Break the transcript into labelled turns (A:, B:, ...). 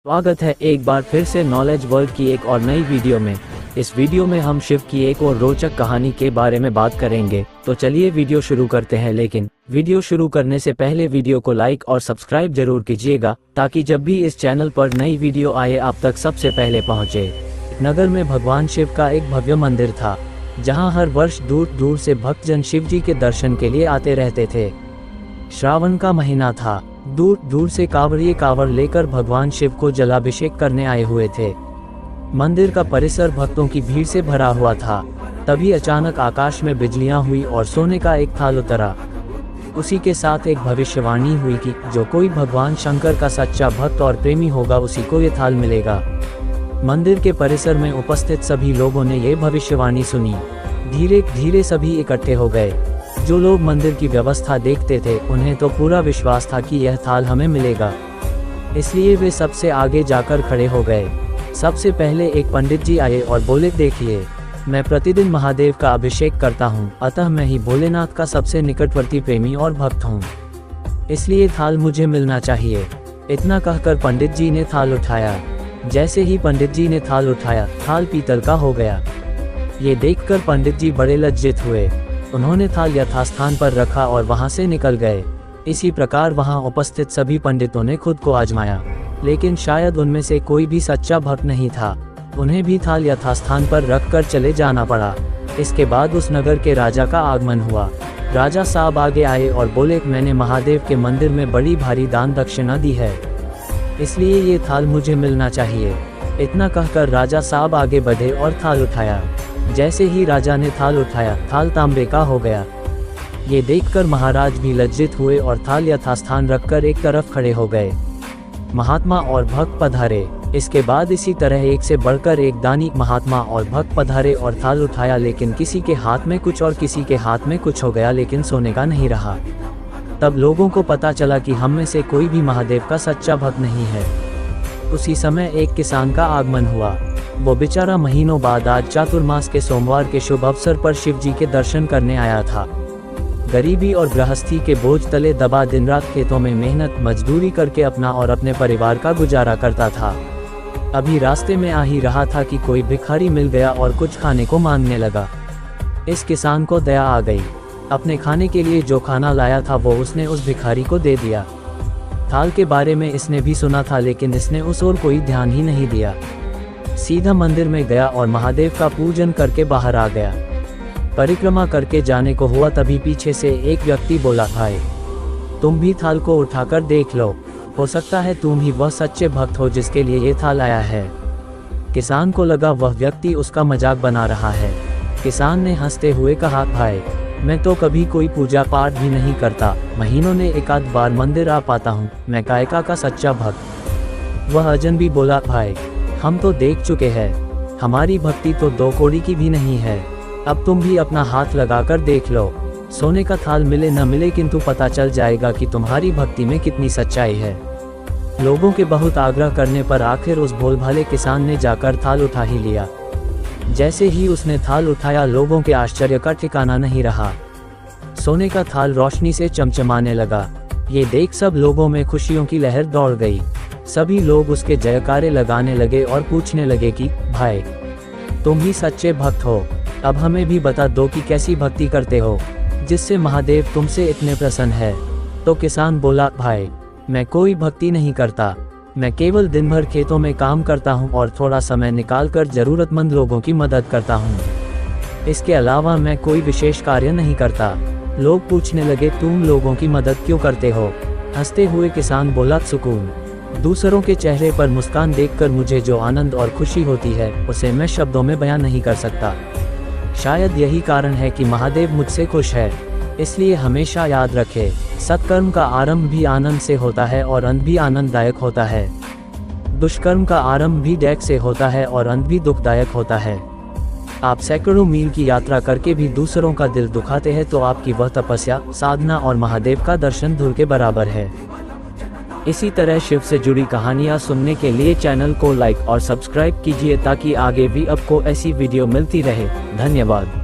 A: स्वागत है एक बार फिर से नॉलेज वर्ल्ड की एक और नई वीडियो में। इस वीडियो में हम शिव की एक और रोचक कहानी के बारे में बात करेंगे। तो चलिए वीडियो शुरू करते हैं, लेकिन वीडियो शुरू करने से पहले वीडियो को लाइक और सब्सक्राइब जरूर कीजिएगा, ताकि जब भी इस चैनल पर नई वीडियो आए आप तक सबसे पहले पहुंचे। नगर में भगवान शिव का एक भव्य मंदिर था, जहां हर वर्ष दूर दूर से भक्तजन शिव जी के दर्शन के लिए आते रहते थे। श्रावण का महीना था, दूर दूर से कांवड़िए कांवड़ लेकर भगवान शिव को जलाभिषेक करने आए हुए थे। मंदिर का परिसर भक्तों की भीड़ से भरा हुआ था। तभी अचानक आकाश में बिजलियां हुई और सोने का एक थाल उतरा। उसी के साथ एक भविष्यवाणी हुई कि जो कोई भगवान शंकर का सच्चा भक्त और प्रेमी होगा उसी को ये थाल मिलेगा। मंदिर के परिसर में उपस्थित सभी लोगों ने ये भविष्यवाणी सुनी। धीरे धीरे सभी इकट्ठे हो गए। जो लोग मंदिर की व्यवस्था देखते थे उन्हें तो पूरा विश्वास था कि यह थाल हमें मिलेगा, इसलिए वे सबसे आगे जाकर खड़े हो गए। सबसे पहले एक पंडित जी आए और बोले, देखिए, मैं प्रतिदिन महादेव का अभिषेक करता हूँ, अतः मैं ही भोलेनाथ का सबसे निकटवर्ती प्रेमी और भक्त हूँ, इसलिए थाल मुझे मिलना चाहिए। इतना कहकर पंडित जी ने थाल उठाया। जैसे ही पंडित जी ने थाल उठाया, थाल पीतल का हो गया। ये देखकर पंडित जी बड़े लज्जित हुए। उन्होंने थाल यथास्थान पर रखा और वहां से निकल गए। इसी प्रकार वहां उपस्थित सभी पंडितों ने खुद को आजमाया, लेकिन शायद उनमें से कोई भी सच्चा भक्त नहीं था। उन्हें भी थाल यथास्थान पर रखकर चले जाना पड़ा। इसके बाद उस नगर के राजा का आगमन हुआ। राजा साहब आगे आए और बोले, मैंने महादेव के मंदिर में बड़ी भारी दान दक्षिणा दी है, इसलिए ये थाल मुझे मिलना चाहिए। इतना कहकर राजा साहब आगे बढ़े और थाल उठाया। जैसे ही राजा ने थाल उठाया, थाल तांबे का हो गया। ये देखकर महाराज भी लज्जित हुए और थाल यथास्थान रखकर एक तरफ खड़े हो गए। महात्मा और भक्त पधारे। इसके बाद इसी तरह एक से बढ़कर एक दानी महात्मा और भक्त पधारे और थाल उठाया, लेकिन किसी के हाथ में कुछ और किसी के हाथ में कुछ हो गया, लेकिन सोने का नहीं रहा। तब लोगों को पता चला कि हम में से कोई भी महादेव का सच्चा भक्त नहीं है। उसी समय एक किसान का आगमन हुआ। वो बेचारा महीनों बाद आज चातुर्मास के सोमवार के शुभ अवसर पर शिव जी के दर्शन करने आया था। गरीबी और गृहस्थी के बोझ तले दबा दिन रात खेतों में मेहनत मजदूरी करके अपना और अपने परिवार का गुजारा करता था। अभी रास्ते में आ ही रहा था कि कोई भिखारी मिल गया और कुछ खाने को मांगने लगा। इस किसान को दया आ गई। अपने खाने के लिए जो खाना लाया था वो उसने उस भिखारी को दे दिया। थाल के बारे में इसने भी सुना था, लेकिन इसने उस ओर कोई ध्यान ही नहीं दिया। सीधा मंदिर में गया और महादेव का पूजन करके बाहर आ गया। परिक्रमा करके जाने को हुआ, तभी पीछे से एक व्यक्ति बोला, भाई तुम भी थाल को उठाकर देख लो, हो सकता है तुम ही वह सच्चे भक्त हो जिसके लिए ये थाल आया है। किसान को लगा वह व्यक्ति उसका मजाक बना रहा है। किसान ने हंसते हुए कहा, भाई मैं तो कभी कोई पूजा पाठ भी नहीं करता, महीनों ने एक आध बार मंदिर आ पाता हूँ, मैं कायका का सच्चा भक्त। वह अजन भी बोला, भाई हम तो देख चुके हैं, हमारी भक्ति तो 2 कौड़ी की भी नहीं है। अब तुम भी अपना हाथ लगाकर देख लो, सोने का थाल मिले न मिले, किंतु पता चल जाएगा कि तुम्हारी भक्ति में कितनी सच्चाई है। लोगों के बहुत आग्रह करने पर आखिर उस भोलभाले किसान ने जाकर थाल उठा ही लिया। जैसे ही उसने थाल उठाया, लोगों के आश्चर्य का ठिकाना नहीं रहा। सोने का थाल रोशनी से चमचमाने लगा। ये देख सब लोगों में खुशियों की लहर दौड़ गई। सभी लोग उसके जयकारे लगाने लगे और पूछने लगे कि भाई तुम ही सच्चे भक्त हो, अब हमें भी बता दो कि कैसी भक्ति करते हो जिससे महादेव तुमसे इतने प्रसन्न है। तो किसान बोला, भाई मैं कोई भक्ति नहीं करता, मैं केवल दिन भर खेतों में काम करता हूँ और थोड़ा समय निकालकर जरूरतमंद लोगों की मदद करता हूँ। इसके अलावा मैं कोई विशेष कार्य नहीं करता। लोग पूछने लगे, तुम लोगों की मदद क्यों करते हो? हंसते हुए किसान बोला, सुकून। दूसरों के चेहरे पर मुस्कान देखकर मुझे जो आनंद और खुशी होती है उसे मैं शब्दों में बयान नहीं कर सकता। शायद यही कारण है कि महादेव मुझसे खुश है। इसलिए हमेशा याद रखे, सत्कर्म का आरंभ भी आनंद से होता है और अंत भी आनंददायक होता है। दुष्कर्म का आरंभ भी डैक से होता है और अंत भी दुखदायक होता है। आप सैकड़ों मील की यात्रा करके भी दूसरों का दिल दुखाते हैं तो आपकी वह तपस्या, साधना और महादेव का दर्शन धूल के बराबर है। इसी तरह शिव से जुड़ी कहानियाँ सुनने के लिए चैनल को लाइक और सब्सक्राइब कीजिए, ताकि आगे भी आपको ऐसी वीडियो मिलती रहे। धन्यवाद।